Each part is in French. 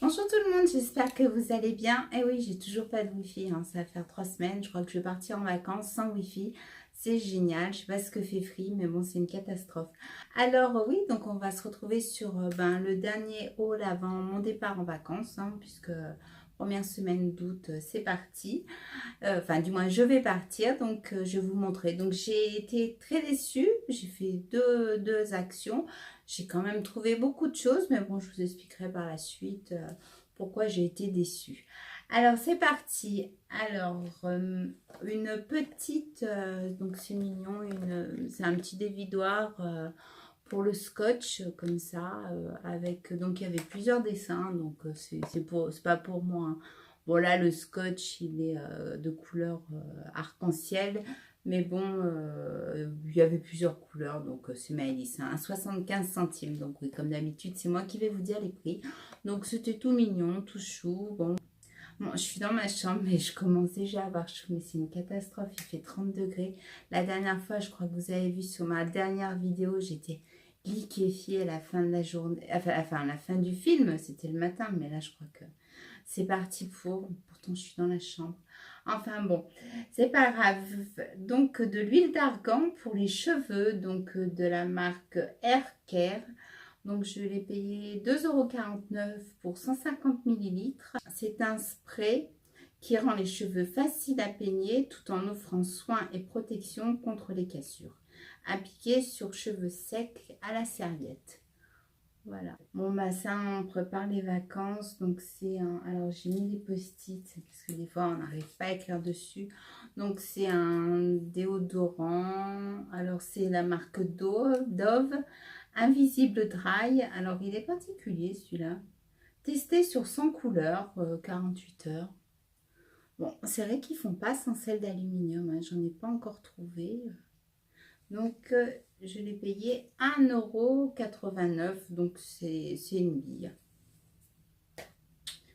Bonjour tout le monde, j'espère que vous allez bien. Et oui, j'ai toujours pas de wifi, hein. Ça va faire 3 semaines. Je crois que je vais partir en vacances sans wifi. C'est génial. Je sais pas ce que fait Free, mais bon, c'est une catastrophe. Alors oui, donc on va se retrouver sur le dernier haul avant mon départ en vacances, hein, puisque première semaine d'août, c'est parti. Enfin, du moins, je vais partir, donc je vais vous montrer. Donc j'ai été très déçue. J'ai fait deux actions. J'ai quand même trouvé beaucoup de choses, mais bon, je vous expliquerai par la suite pourquoi j'ai été déçue. Alors, c'est parti. Alors, une petite, donc c'est mignon, c'est un petit dévidoir pour le scotch, comme ça, avec, donc il y avait plusieurs dessins, donc c'est pas pour moi, hein. Bon, là, le scotch, il est de couleur arc-en-ciel. Mais bon, il y avait plusieurs couleurs, donc c'est Maëlys, hein, à 75 centimes. Donc oui, comme d'habitude, c'est moi qui vais vous dire les prix. Donc c'était tout mignon, tout chou. Bon, je suis dans ma chambre, mais je commence déjà à avoir chaud. Mais c'est une catastrophe, il fait 30 degrés. La dernière fois, je crois que vous avez vu sur ma dernière vidéo, j'étais liquéfiée à la fin de la journée. Enfin, à la fin du film, c'était le matin, mais là, je crois que c'est parti pour. Pourtant, je suis dans la chambre. Enfin bon, c'est pas grave. Donc, de l'huile d'argan pour les cheveux, donc de la marque Hair Care. Donc, je l'ai payé 2,49 € pour 150 millilitres. C'est un spray qui rend les cheveux faciles à peigner tout en offrant soin et protection contre les cassures. Appliqué sur cheveux secs à la serviette. Voilà. Bon, bah ça, on prépare les vacances. Donc, c'est un... Alors, j'ai mis des post-it parce que des fois, on n'arrive pas à écrire dessus. Donc, c'est un déodorant. Alors, c'est la marque Dove. Invisible Dry. Alors, il est particulier, celui-là. Testé sur 100 couleurs, 48 heures. Bon, c'est vrai qu'ils font pas sans sel d'aluminium, hein. J'en ai pas encore trouvé. Donc, je l'ai payé 1,89 €. Donc, c'est une bille.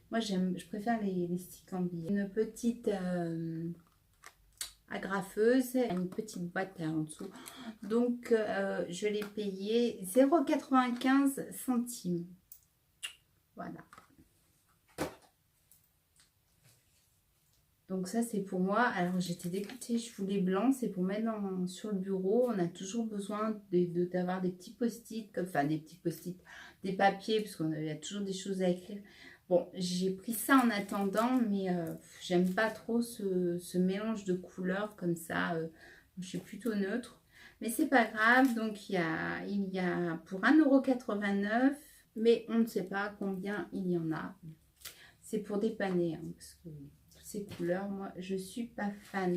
Moi, je préfère les sticks en bille. Une petite agrafeuse, une petite boîte en dessous. Donc, je l'ai payé 0,95 centimes. Voilà. Donc ça, c'est pour moi. Alors, j'étais dégoûtée, je voulais blanc. C'est pour mettre sur le bureau. On a toujours besoin d'avoir des petits post-it, enfin des petits post-it, des papiers, parce qu'il y a toujours des choses à écrire. Bon, j'ai pris ça en attendant, mais j'aime pas trop ce mélange de couleurs comme ça. Je suis plutôt neutre. Mais c'est pas grave. Donc, il y a pour 1,89 €, mais on ne sait pas combien il y en a. C'est pour dépanner, hein, parce que ces couleurs, moi, je suis pas fan.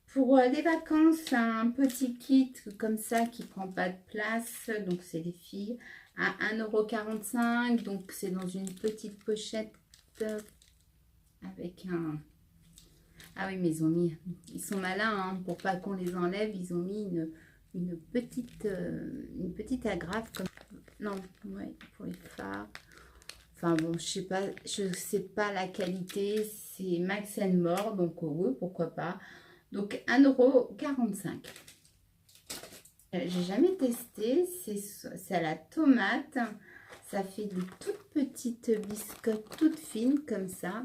Pour les vacances, un petit kit comme ça qui prend pas de place, donc c'est les filles, à 1,45 €. Donc c'est dans une petite pochette avec un... Ah oui, mais ils sont malins, hein, pour pas qu'on les enlève, ils ont mis une petite agrafe comme... Non, ouais, pour les fards. Enfin bon, je sais pas la qualité, c'est Max More, donc oui, pourquoi pas. Donc 1,45 €. J'ai jamais testé, c'est à la tomate. Ça fait de toutes petites biscottes toutes fines comme ça.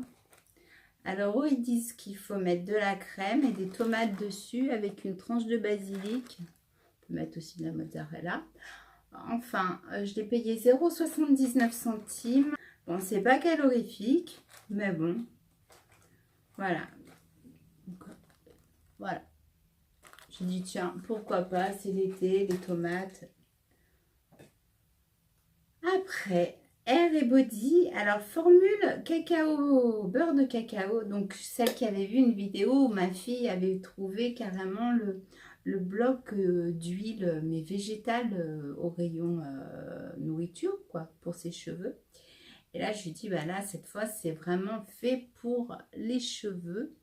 Alors eux, ils disent qu'il faut mettre de la crème et des tomates dessus avec une tranche de basilic. On peut mettre aussi de la mozzarella. Enfin, je l'ai payé 0,79 centimes. Bon, c'est pas calorifique, mais bon, voilà. Donc, voilà. J'ai dit, tiens, pourquoi pas, c'est l'été, les tomates. Après, Air et Body, alors formule cacao, beurre de cacao. Donc, celle qui avait vu une vidéo où ma fille avait trouvé carrément le bloc d'huile, mais végétale, au rayon nourriture, quoi, pour ses cheveux. Et là, je lui dis, bah là, cette fois, c'est vraiment fait pour les cheveux.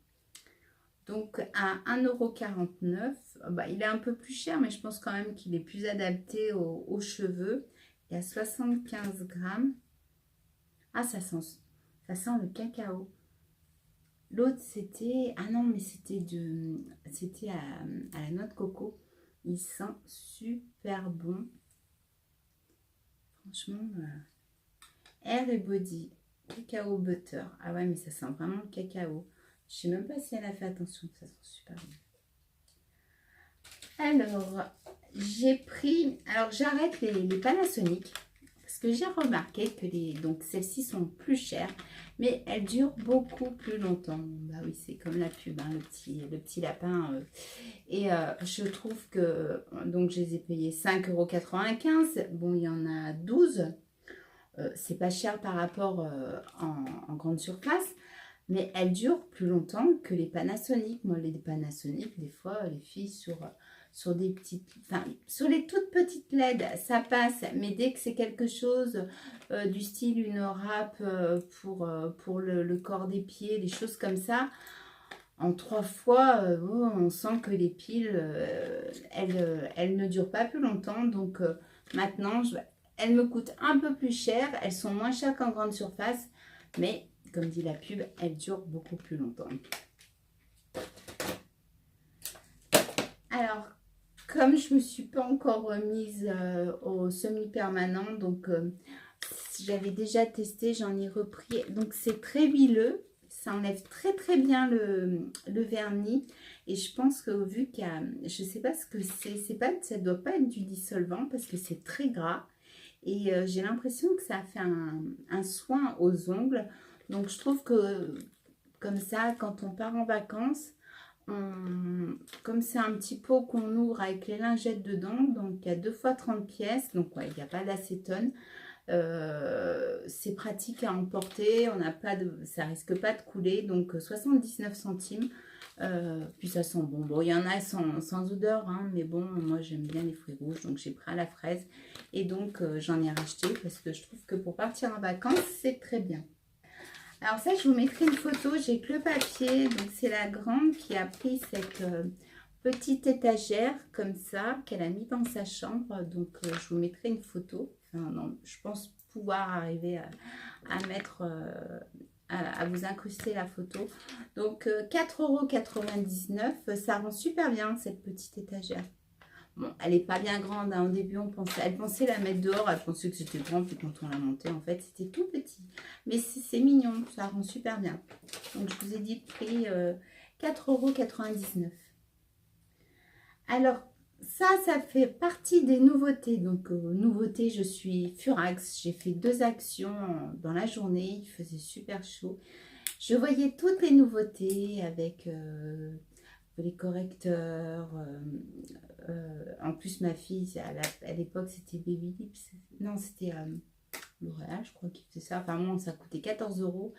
Donc, à 1,49 €, bah, il est un peu plus cher, mais je pense quand même qu'il est plus adapté aux cheveux. Il y a 75 grammes. Ah, ça sent le cacao. L'autre, c'était... Ah non, mais c'était à la noix de coco. Il sent super bon. Franchement... Hair et Body Cacao Butter. Ah ouais, mais ça sent vraiment le cacao. Je sais même pas si elle a fait attention, ça sent super bien. Alors, j'ai pris... Alors, j'arrête les Panasonic. Parce que j'ai remarqué que donc celles-ci sont plus chères, mais elles durent beaucoup plus longtemps. Bah oui, c'est comme la pub, hein, le petit lapin. Et je trouve que, donc je les ai payées 5,95 €. Bon, il y en a 12. C'est pas cher par rapport en grande surface, mais elles durent plus longtemps que les Panasonic. Moi, les Panasonic, des fois, les filles sur des petites, enfin, sur les toutes petites LED, ça passe, mais dès que c'est quelque chose du style une râpe pour le corps des pieds, des choses comme ça, en 3 fois, on sent que les piles, elles ne durent pas plus longtemps. Donc maintenant, elles me coûtent un peu plus cher, elles sont moins chères qu'en grande surface, mais comme dit la pub, elles durent beaucoup plus longtemps. Alors, comme je ne me suis pas encore remise au semi-permanent, donc j'avais déjà testé, j'en ai repris. Donc c'est très huileux, ça enlève très bien le vernis. Et je pense que vu qu'il y a, je ne sais pas ce que c'est pas, ça ne doit pas être du dissolvant parce que c'est très gras. Et j'ai l'impression que ça a fait un soin aux ongles. Donc je trouve que comme ça, quand on part en vacances, comme c'est un petit pot qu'on ouvre avec les lingettes dedans, donc il y a 2 fois 30 pièces, donc ouais, il n'y a pas d'acétone. C'est pratique à emporter, on n'a pas de, ça risque pas de couler, donc 79 centimes. Puis ça sent bon. Bon, il y en a sans odeur, hein, mais bon, moi j'aime bien les fruits rouges, donc j'ai pris à la fraise. Et donc j'en ai racheté parce que je trouve que pour partir en vacances, c'est très bien. Alors ça, je vous mettrai une photo, j'ai que le papier, donc c'est la grande qui a pris cette petite étagère comme ça, qu'elle a mis dans sa chambre, donc je vous mettrai une photo. Enfin non, je pense pouvoir arriver à mettre, à vous incruster la photo. Donc 4,99 €, ça rend super bien cette petite étagère. Bon, elle n'est pas bien grande, hein. Au début, elle pensait la mettre dehors, elle pensait que c'était grand, puis quand on l'a montée, en fait, c'était tout petit. Mais c'est mignon, ça rend super bien. Donc, je vous ai dit le prix 4,99 €. Alors, ça fait partie des nouveautés. Donc, nouveautés, je suis furax. J'ai fait 2 actions dans la journée, il faisait super chaud. Je voyais toutes les nouveautés avec les correcteurs. En plus, ma fille, à l'époque, c'était Baby Lips. Non, c'était L'Oréal, je crois qu'il faisait ça. Enfin, moi, ça coûtait 14 €.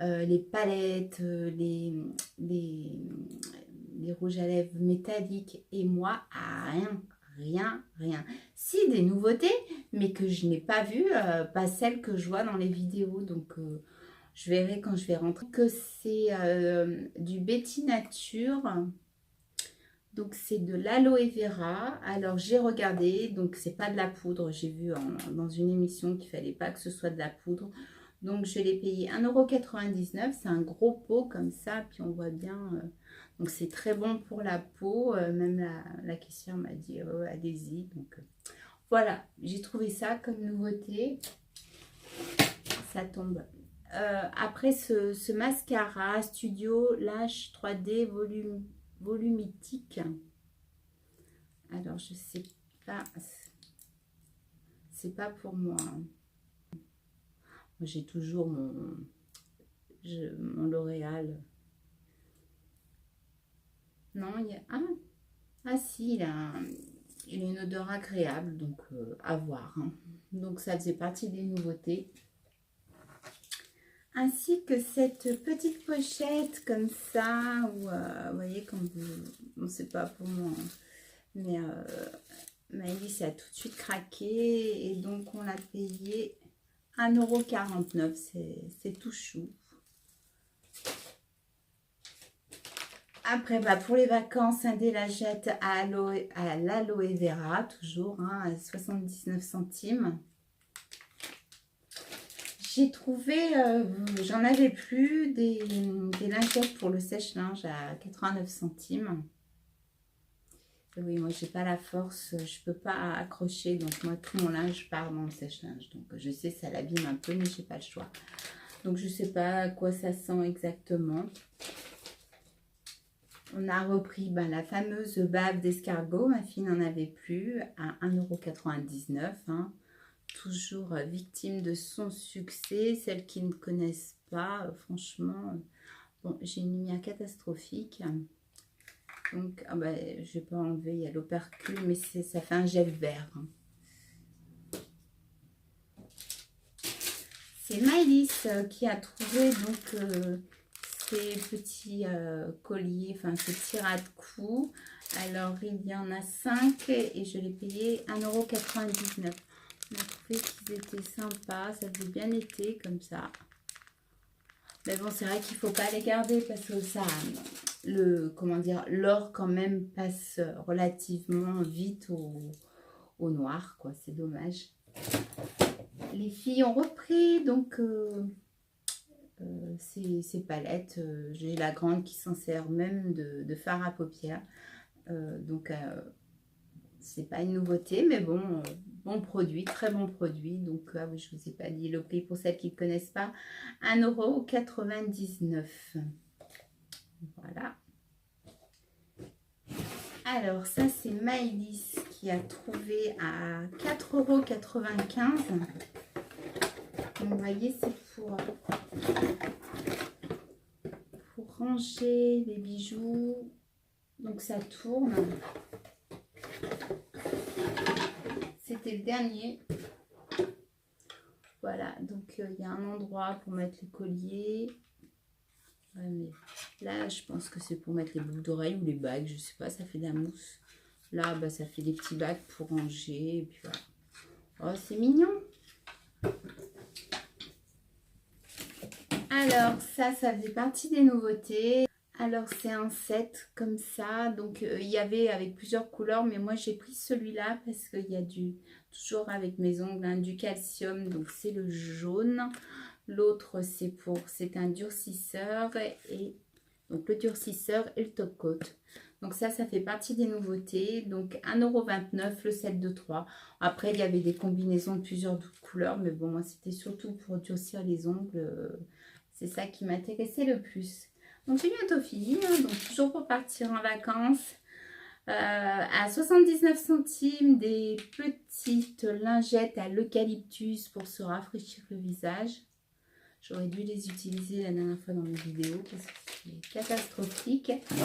Les palettes, les rouges à lèvres métalliques. Et moi, rien. Si, des nouveautés, mais que je n'ai pas vues, pas celles que je vois dans les vidéos. Donc, je verrai quand je vais rentrer. Que c'est du Betty Nature. Donc c'est de l'aloe vera. Alors j'ai regardé, donc c'est pas de la poudre. J'ai vu dans une émission qu'il fallait pas que ce soit de la poudre. Donc je l'ai payé 1,99 €. C'est un gros pot comme ça, puis on voit bien. Donc c'est très bon pour la peau. Même la caissière m'a dit oh, allez-y. Donc voilà, j'ai trouvé ça comme nouveauté. Ça tombe. Après ce mascara Studio Lash 3D volumitique. Alors je sais pas, c'est pas pour moi. J'ai toujours mon L'Oréal. Non, il y a si, il a une odeur agréable, donc à voir, hein. Donc ça faisait partie des nouveautés. Ainsi que cette petite pochette comme ça, où vous voyez, comme vous, c'est pas pour moi, hein, mais Maëlys a tout de suite craqué et donc on l'a payé 1,49 €. C'est tout chou. Après, pour les vacances, un délagette à l'aloe vera, toujours, hein, à 79 centimes. J'ai trouvé, j'en avais plus, des lingettes pour le sèche-linge à 89 centimes. Oui, moi j'ai pas la force, je peux pas accrocher, donc moi tout mon linge part dans le sèche-linge. Donc je sais ça l'abîme un peu, mais j'ai pas le choix. Donc je sais pas à quoi ça sent exactement. On a repris la fameuse bave d'escargot. Ma fille n'en avait plus à 1,99 €. Hein. Toujours victime de son succès. Celles qui ne connaissent pas, franchement, bon, j'ai une lumière catastrophique. Donc, je ne vais pas enlever, il y a l'opercule, mais ça fait un gel vert. Hein. C'est Maëlys qui a trouvé donc ces petits colliers, enfin ces petits ras de cou. Alors il y en a 5 et je l'ai payé 1,99 €. On a trouvé qu'ils étaient sympas, ça faisait bien été comme ça. Mais bon, c'est vrai qu'il ne faut pas les garder parce que ça, l'or quand même passe relativement vite au noir, quoi. C'est dommage. Les filles ont repris donc ces palettes. J'ai la grande qui s'en sert même de fard à paupières. Donc c'est pas une nouveauté, mais bon, bon produit, très bon produit. Donc oui, je vous ai pas dit le prix pour celles qui ne connaissent pas, 1,99 €. Voilà. Alors ça c'est Maëlys qui a trouvé à 4,95 €. Vous voyez, c'est pour ranger les bijoux. Donc ça tourne. C'était le dernier. Voilà, donc il y a un endroit pour mettre les colliers. Ouais, mais là, je pense que c'est pour mettre les boucles d'oreilles ou les bagues. Je sais pas, ça fait de la mousse. Là, ça fait des petits bagues pour ranger. Et puis voilà. Oh, c'est mignon. Alors, ça faisait partie des nouveautés. Alors, c'est un set comme ça. Donc, il y avait avec plusieurs couleurs. Mais moi, j'ai pris celui-là parce qu'il y a toujours avec mes ongles, hein, du calcium. Donc, c'est le jaune. L'autre, c'est un durcisseur. Et donc, le durcisseur et le top coat. Donc, ça fait partie des nouveautés. Donc, 1,29 € le set de 3. Après, il y avait des combinaisons de plusieurs couleurs. Mais bon, moi, c'était surtout pour durcir les ongles. C'est ça qui m'intéressait le plus. Donc, j'ai bientôt fini. Hein, donc, toujours pour partir en vacances. À 79 centimes, des petites lingettes à l'eucalyptus pour se rafraîchir le visage. J'aurais dû les utiliser la dernière fois dans mes vidéos parce que c'est catastrophique. Et puis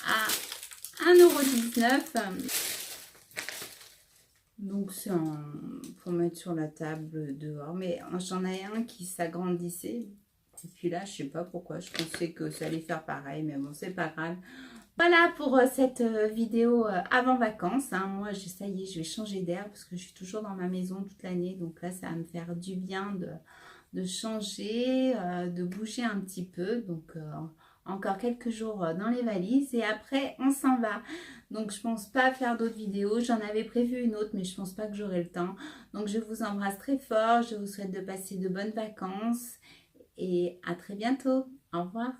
à 1,19 €. Donc c'est pour mettre sur la table dehors. Mais j'en ai un qui s'agrandissait. Et puis là, je sais pas pourquoi. Je pensais que ça allait faire pareil. Mais bon, c'est pas grave. Voilà pour cette vidéo avant vacances. Hein. Moi, ça y est, je vais changer d'air parce que je suis toujours dans ma maison toute l'année. Donc là, ça va me faire du bien de changer, de bouger un petit peu. Donc, encore quelques jours dans les valises et après, on s'en va. Donc, je pense pas faire d'autres vidéos. J'en avais prévu une autre, mais je pense pas que j'aurai le temps. Donc, je vous embrasse très fort. Je vous souhaite de passer de bonnes vacances et à très bientôt. Au revoir.